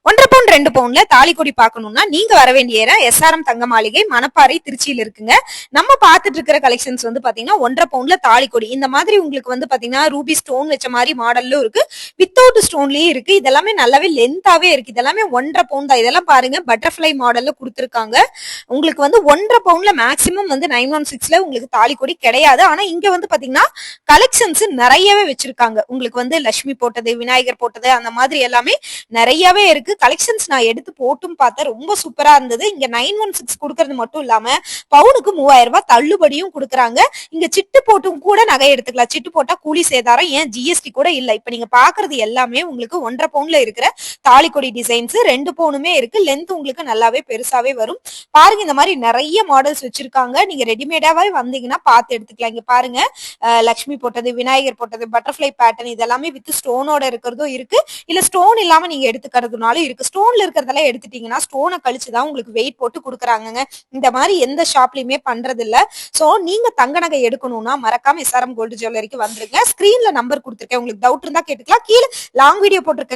1.5 பவுன் 2 பவுன்ல தாலிக்கொடி பார்க்கணும்னா நீங்க வர வேண்டிய இடம் எஸ்ஆர்எம் தங்க மாளிகை மணப்பாறை திருச்சியில இருக்குங்க. நம்ம பார்த்துட்டு இருக்கிற கலெக்ஷன்ஸ் வந்து பாத்தீங்கன்னா 1.5 பவுன்ல தாலிக்கொடி இந்த மாதிரி உங்களுக்கு வந்து பாத்தீங்கன்னா ரூபி ஸ்டோன் வச்ச மாதிரி மாடல்லும் இருக்கு, வித்தவுட் ஸ்டோன்லயும் இருக்கு. இதெல்லாமே நல்லாவே லென்த்தாவே இருக்கு. இதெல்லாமே 1.5 பவுன் தான். இதெல்லாம் பாருங்க பட்டர்ஃபிளை மாடல்ல கொடுத்துருக்காங்க. உங்களுக்கு வந்து 1.5 பவுன்ல மேக்சிமம் வந்து 916ல உங்களுக்கு தாலிக்கொடி கிடையாது. ஆனா இங்க வந்து பாத்தீங்கன்னா கலெக்ஷன்ஸ் நிறையவே வச்சிருக்காங்க. உங்களுக்கு வந்து லட்சுமி போட்டது, விநாயகர் போட்டது அந்த மாதிரி எல்லாமே நிறையவே இருக்கு. கலெக்ஷன்ஸ் நான் எடுத்து போட்டும் பார்த்தேன், ரொம்ப சூப்பரா இருந்தது. இங்க 916 கொடுக்கறது மட்டும் இல்லாம பவுனுக்கு 3000 ரூபாய் தள்ளுபடியும் கொடுக்குறாங்க. இங்க சிட்டு போட்டும் கூட நகை எடுத்துக்கலாம். சிட்டு போட்டா கூலி சேதாரம் ஏன் ஜிஎஸ்டி கூட இல்ல. இப்ப நீங்க பாக்குறது எல்லாமே உங்களுக்கு 1.5 பவுன்ல இருக்கிற தாலிக்கொடி டிசைன்ஸ். 2 பவுனுமே இருக்கு. லென்த் உங்களுக்கு நல்லாவே பெருசாவே வரும். பாருங்க இந்த மாதிரி நிறைய மாடல்ஸ் வச்சிருக்காங்க. நீங்க ரெடிமேடாவே வந்தீங்கன்னா பார்த்து எடுத்துக்கலாம். இங்க பாருங்க லட்சுமி போட்டது, விநாயகர் போட்டது, பட்டர்ஃபிளை பேட்டர்ன் இதெல்லாமே வித் ஸ்டோனோட இருக்கிறதும் இருக்கு. இல்ல ஸ்டோன் இல்லாம நீங்க எடுத்துக்கிறதுனாலும் இருக்கு. ஸ்டோன்ல இருக்கிறதெல்லாம் எடுத்துட்டீங்கன்னா ஸ்டோனை கழிச்சுதான் உங்களுக்கு வெயிட் போட்டு கொடுக்குறாங்க. இந்த மாதிரி எந்த ஷாப்லயுமே பண்றது இல்ல. சோ நீங்க தங்க நகை எடுக்கணும்னா மறக்காம எஸ்ஆர்எம் கோல்டு ஜுவல்லரிக்கு வந்துருங்க. ஸ்கிரீன்ல நம்பர் கொடுத்துருக்கேன், உங்களுக்கு டவுட் இருந்தா கேட்டுக்கலாம். கீழே லாங் வீடியோ போட்டிருக்கேன்.